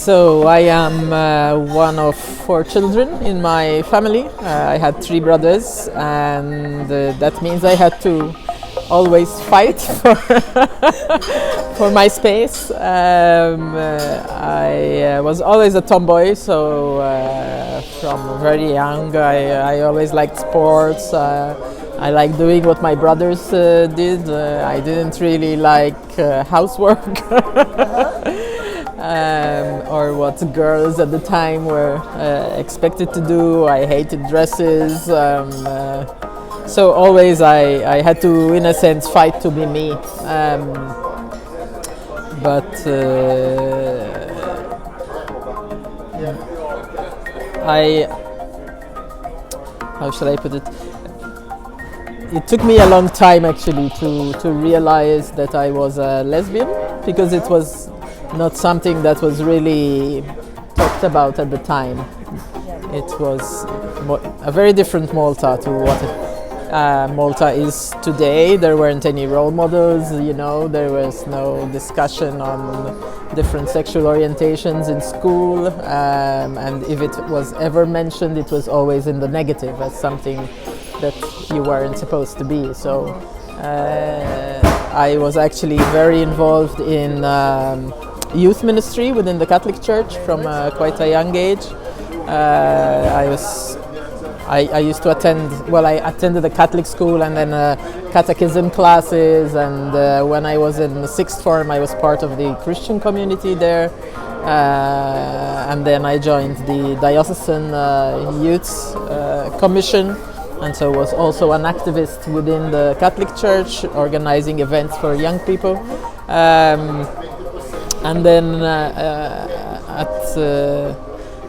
So I am one of 4 children in my family. I had 3 brothers, and that means I had to always fight for for my space. I was always a tomboy, so from very young I always liked sports. I liked doing what my brothers did. I didn't really like housework. Or what girls at the time were expected to do. I hated dresses. So always I had to, in a sense, fight to be me. But how should I put it? It took me a long time actually to realize that I was a lesbian, because it was not something that was really talked about at the time. It was a very different Malta to what Malta is today. There weren't any role models, there was no discussion on different sexual orientations in school, and if it was ever mentioned, it was always in the negative, as something that you weren't supposed to be. So I was actually very involved in youth ministry within the Catholic Church from quite a young age. I used to attend, I attended a Catholic school and then catechism classes, and when I was in the 6th form I was part of the Christian community there, and then I joined the Diocesan Youth Commission, and so was also an activist within the Catholic Church, organizing events for young people. And then at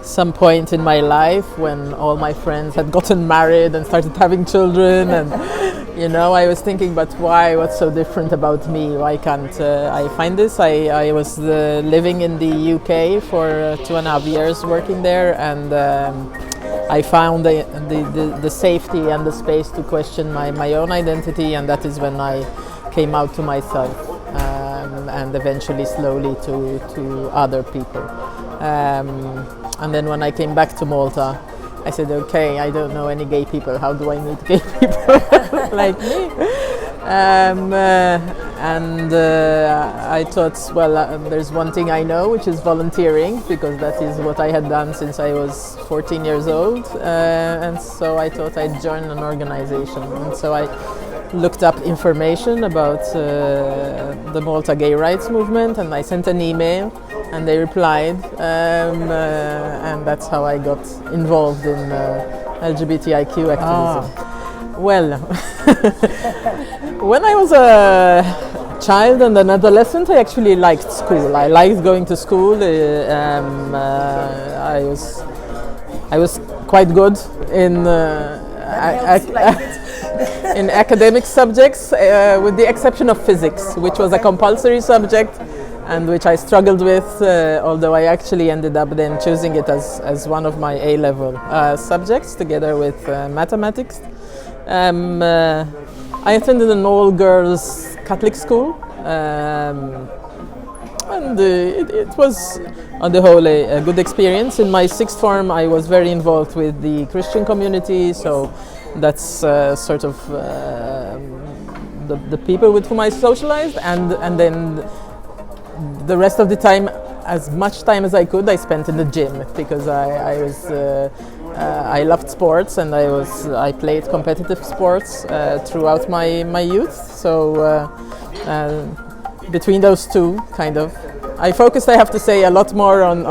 some point in my life, when all my friends had gotten married and started having children, and I was thinking, but why? What's so different about me? Why can't I find this? I was living in the UK for 2.5 years, working there, and I found the safety and the space to question my own identity, and that is when I came out to myself. And eventually slowly to other people. And then when I came back to Malta, I said, okay, I don't know any gay people. How do I meet gay people like me? I thought, there's one thing I know, which is volunteering, because that is what I had done since I was 14 years old. And so I thought I'd join an organization. And so I looked up information about the Malta Gay Rights Movement, and I sent an email, and they replied, and that's how I got involved in LGBTIQ activism. Well, when I was a child and an adolescent, I actually liked school. I liked going to school. I was quite good in in academic subjects, with the exception of physics, which was a compulsory subject and which I struggled with, although I actually ended up then choosing it as one of my A-level subjects, together with mathematics. I attended an all-girls Catholic school, and it was, on the whole, a good experience. In my 6th form, I was very involved with the Christian community, so that's sort of the people with whom I socialized, and then the rest of the time, as much time as I could, I spent in the gym, because I loved sports, and I played competitive sports throughout my youth. So between those two, kind of, I focused, I have to say, a lot more on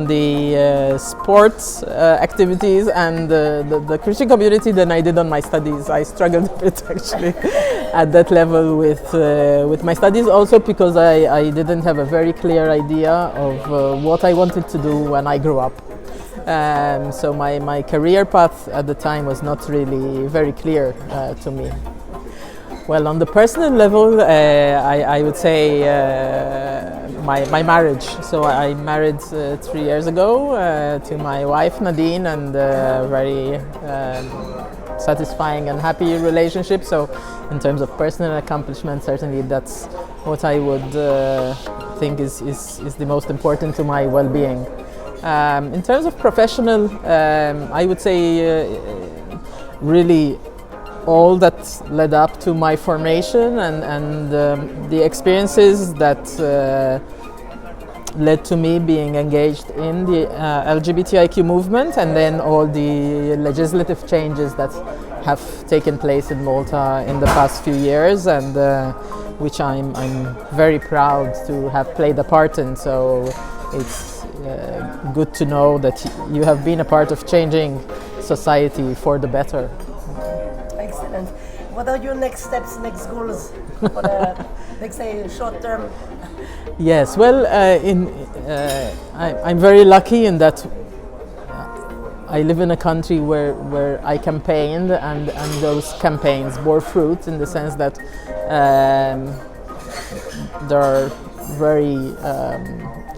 the sports activities and the Christian community than I did on my studies. I struggled a bit actually at that level with my studies, also because I didn't have a very clear idea of what I wanted to do when I grew up. So my career path at the time was not really very clear to me. Well, on the personal level, I would say my marriage. So I married 3 years ago to my wife Nadine, and very satisfying and happy relationship. So in terms of personal accomplishment, certainly that's what I would think is the most important to my well-being. In terms of professional, I would say really all that led up to my formation and the experiences that led to me being engaged in the LGBTIQ movement, and then all the legislative changes that have taken place in Malta in the past few years, and which I'm very proud to have played a part in. So it's good to know that you have been a part of changing society for the better. Excellent. What are your next steps, next goals for the, let's say, short term? Yes, well, I'm very lucky in that I live in a country where I campaigned, and those campaigns bore fruit in the sense that there are very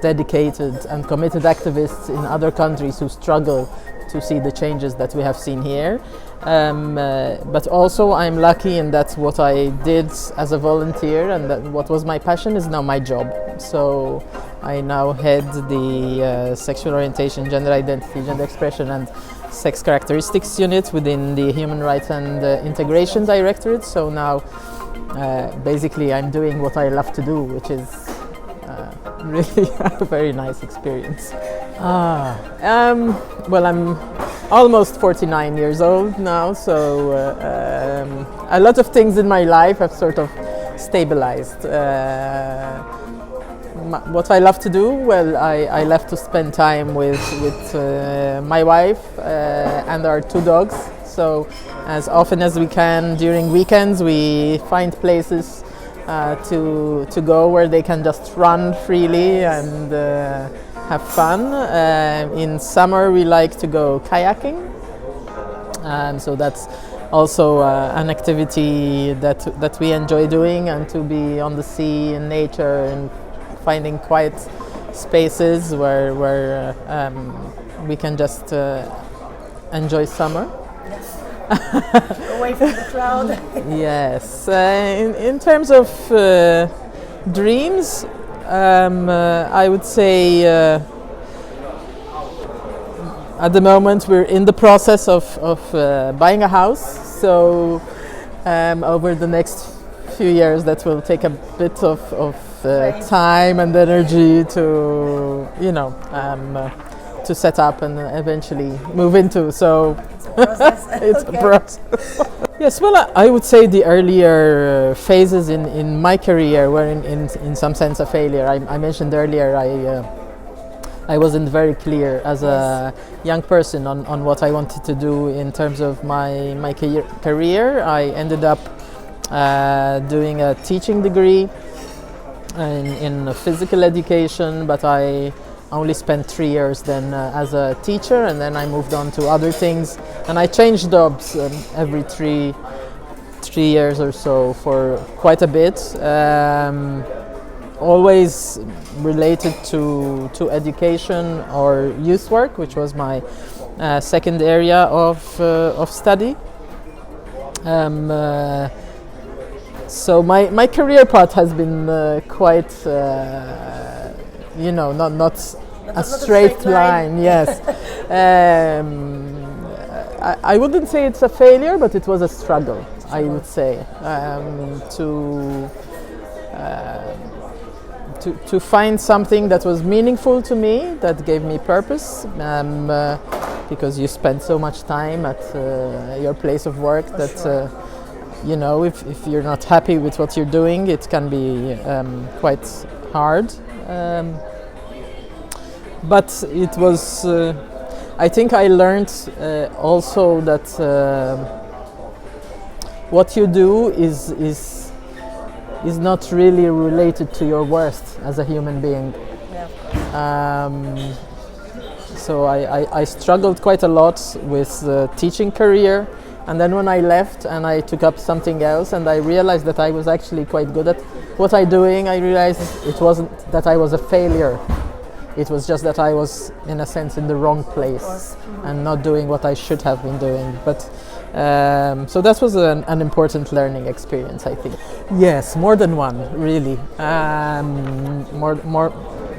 dedicated and committed activists in other countries who struggle to see the changes that we have seen here. But also I'm lucky in that what I did as a volunteer and that what was my passion is now my job. So I now head the sexual orientation, gender identity, gender expression and sex characteristics unit within the Human Rights and Integration Directorate. So now basically I'm doing what I love to do, which is really a very nice experience. Well, I'm almost 49 years old now, so a lot of things in my life have sort of stabilized. What I love to do, well, I love to spend time with my wife and our 2 dogs. So as often as we can during weekends, we find places to go where they can just run freely and have fun. In summer we like to go kayaking, so that's also an activity that we enjoy doing, and to be on the sea in nature and finding quiet spaces where we can just enjoy summer. Away from the crowd. Yes. In terms of dreams, I would say at the moment we're in the process of buying a house. So over the next few years that will take a bit of time and energy to, to set up and eventually move into. So it's Okay. a process. Yes, well, I would say the earlier phases in my career were in some sense a failure. I mentioned earlier I wasn't very clear as a young person on what I wanted to do in terms of my career. I ended up doing a teaching degree in physical education, but I only spent 3 years then as a teacher, and then I moved on to other things, and I changed jobs every three years or so for quite a bit, always related to education or youth work, which was my second area of study. So my career path has been quite not a straight line. Yes. I wouldn't say it's a failure, but it was a struggle, I would say, to find something that was meaningful to me, that gave me purpose, because you spend so much time at your place of work that if you're not happy with what you're doing, it can be quite hard. But it was, I think I learned also that what you do is not really related to your worth as a human being. Yeah. So I struggled quite a lot with the teaching career, and then when I left and I took up something else and I realized that I was actually quite good at what I'm doing, I realized it wasn't that I was a failure. It was just that I was, in a sense, in the wrong place and not doing what I should have been doing. But So that was an important learning experience, I think. Yes, more than one, really.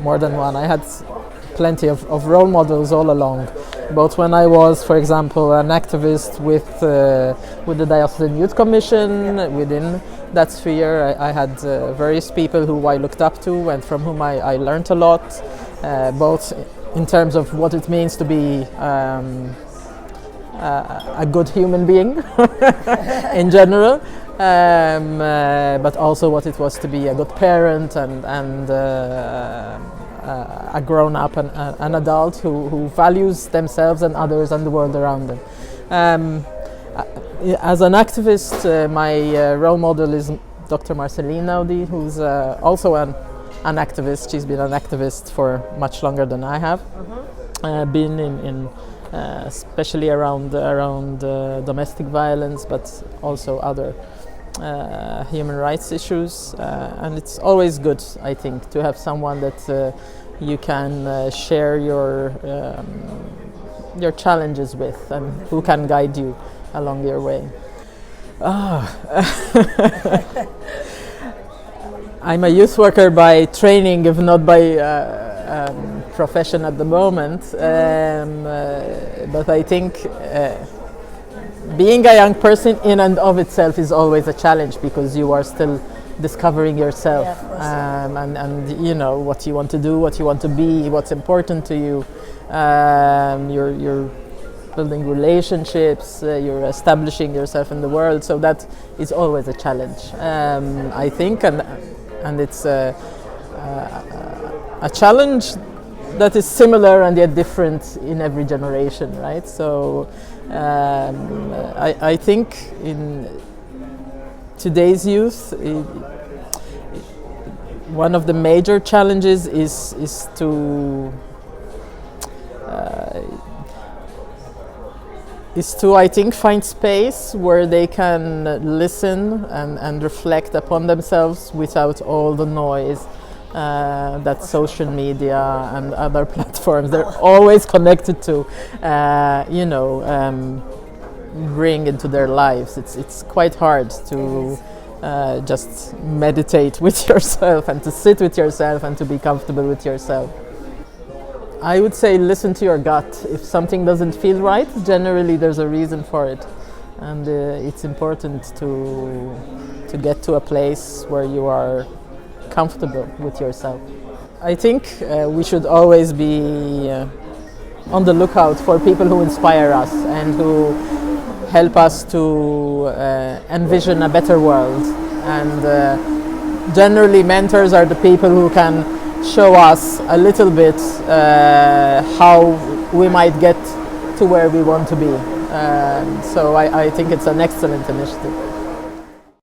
More than one. I had plenty of role models all along. Both when I was, for example, an activist with the Diocesan Youth Commission, within that sphere, I had various people who I looked up to and from whom I learned a lot, both in terms of what it means to be a good human being in general, but also what it was to be a good parent and a grown-up and an adult who values themselves and others and the world around them. As an activist, my role model is Dr. Marceline Audi, who's also an activist. She's been an activist for much longer than I have. Been in especially around domestic violence, but also other human rights issues, and it's always good, I think, to have someone that you can share your challenges with, and who can guide you along your way. I'm a youth worker by training, if not by profession at the moment, but I think being a young person in and of itself is always a challenge, because you are still discovering yourself, and you know what you want to do, what you want to be, what's important to you. You're building relationships, you're establishing yourself in the world, so that is always a challenge, I think, and it's a challenge that is similar and yet different in every generation, right? So I think in today's youth, one of the major challenges is to I think find space where they can listen and reflect upon themselves without all the noise that social media and other platforms they're always connected to, bring into their lives. It's quite hard to just meditate with yourself and to sit with yourself and to be comfortable with yourself. I would say listen to your gut. If something doesn't feel right, generally there's a reason for it, and it's important to get to a place where you are comfortable with yourself. I think we should always be on the lookout for people who inspire us and who help us to envision a better world. And generally mentors are the people who can show us a little bit how we might get to where we want to be. So I think it's an excellent initiative.